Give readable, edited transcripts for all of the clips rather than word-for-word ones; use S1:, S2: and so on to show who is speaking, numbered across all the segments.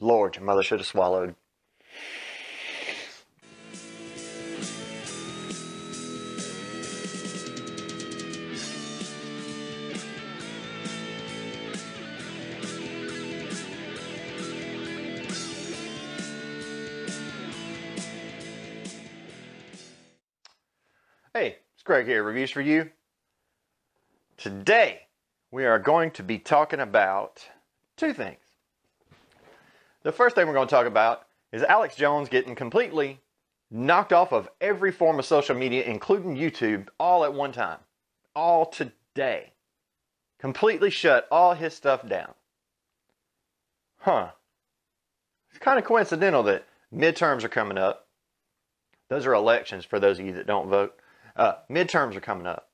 S1: Lord, your mother should have swallowed. Hey, it's Greg here, Reviews for You. Today, we are going to be talking about two things. The first thing we're going to talk about is Alex Jones getting completely knocked off of every form of social media, including YouTube, all at one time. All today. Completely shut all his stuff down. It's kind of coincidental that midterms are coming up. Those are elections for those of you that don't vote. Midterms are coming up.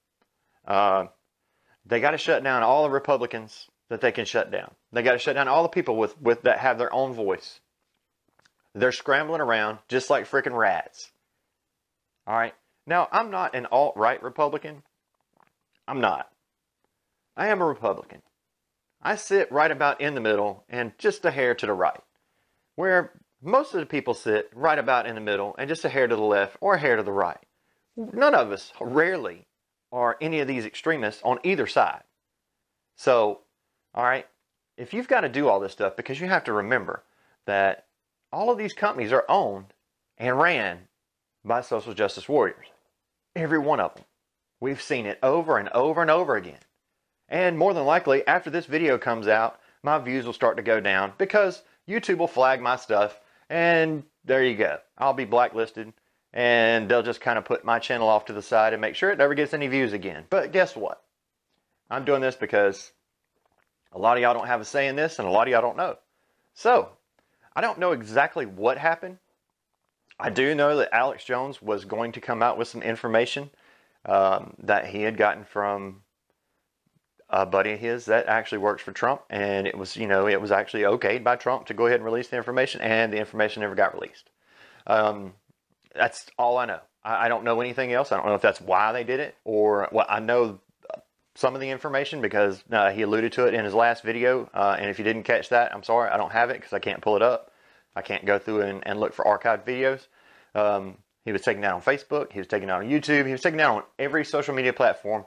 S1: They got to shut down all the Republicans that they can shut down. They got to shut down all the people with that have their own voice. They're scrambling around just like freaking rats. All right. Now, I'm not an alt-right Republican. I'm not. I am a Republican. I sit right about in the middle and just a hair to the right, where most of the people sit right about in the middle and just a hair to the left or a hair to the right. None of us, rarely, are any of these extremists on either side. So, all right, if you've got to do all this stuff, because you have to remember that all of these companies are owned and ran by social justice warriors. Every one of them. We've seen it over and over and over again. And more than likely, after this video comes out, my views will start to go down because YouTube will flag my stuff, and there you go. I'll be blacklisted. And they'll just kind of put my channel off to the side and make sure it never gets any views again. But guess what? I'm doing this because a lot of y'all don't have a say in this, and a lot of y'all don't know. So, I don't know exactly what happened. I do know that Alex Jones was going to come out with some information that he had gotten from a buddy of his that actually works for Trump. And it was, it was actually okayed by Trump to go ahead and release the information, and the information never got released. That's all I know. I don't know anything else. I don't know if that's why they did it, or well, I know some of the information because he alluded to it in his last video. And if you didn't catch that, I'm sorry, I don't have it because I can't pull it up. I can't go through and look for archived videos. He was taking that on Facebook. He was taking that on YouTube. He was taking that on every social media platform,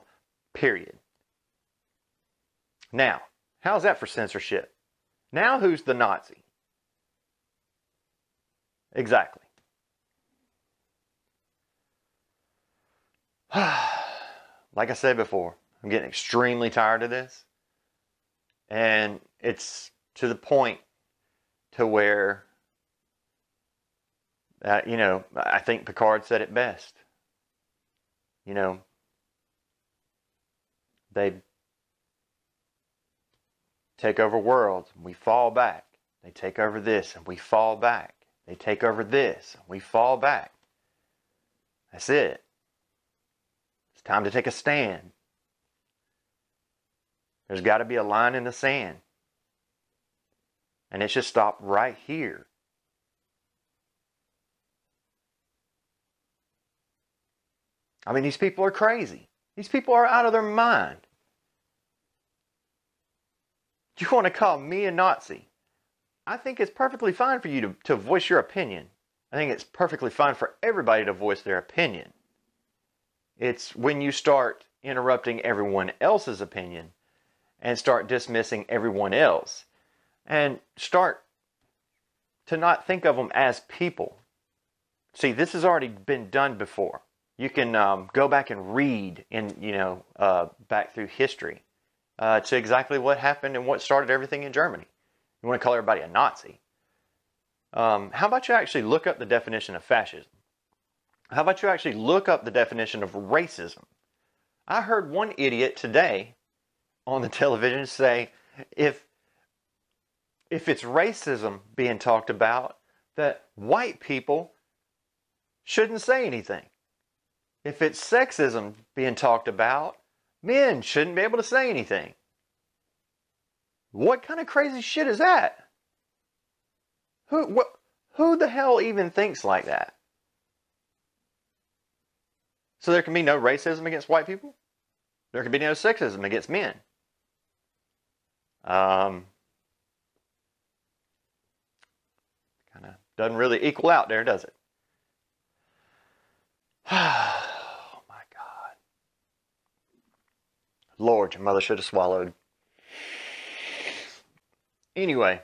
S1: period. Now, how's that for censorship? Now who's the Nazi? Exactly. Like I said before, I'm getting extremely tired of this. And it's to the point to where, I think Picard said it best. They take over worlds and we fall back. They take over this and we fall back. They take over this and we fall back. That's it. It's time to take a stand. There's got to be a line in the sand. And it should stop right here. I mean, these people are crazy. These people are out of their mind. You want to call me a Nazi? I think it's perfectly fine for you to voice your opinion. I think it's perfectly fine for everybody to voice their opinion. It's when you start interrupting everyone else's opinion and start dismissing everyone else and start to not think of them as people. See, this has already been done before. You can go back and read back through history to exactly what happened and what started everything in Germany. You want to call everybody a Nazi? How about you actually look up the definition of fascism? How about you actually look up the definition of racism? I heard one idiot today on the television say, if it's racism being talked about, that white people shouldn't say anything. If it's sexism being talked about, men shouldn't be able to say anything. What kind of crazy shit is that? Who the hell even thinks like that? So there can be no racism against white people? There can be no sexism against men. Doesn't really equal out there, does it? Oh my God. Lord, your mother should have swallowed. Anyway,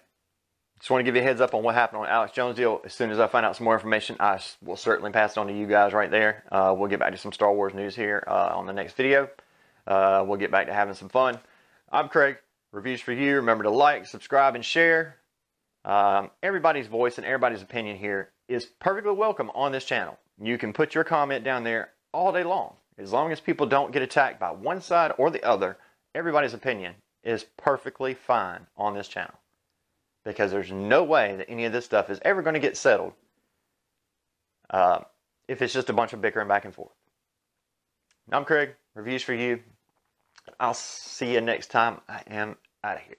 S1: just want to give you a heads up on what happened on Alex Jones deal. As soon as I find out some more information, I will certainly pass it on to you guys right there. We'll get back to some Star Wars news here on the next video. We'll get back to having some fun. I'm Craig. Reviews for you. Remember to like, subscribe, and share. Everybody's voice and everybody's opinion here is perfectly welcome on this channel. You can put your comment down there all day long. As long as people don't get attacked by one side or the other, everybody's opinion is perfectly fine on this channel. Because there's no way that any of this stuff is ever going to get settled if it's just a bunch of bickering back and forth. I'm Craig. Reviews for you. I'll see you next time. I am out of here.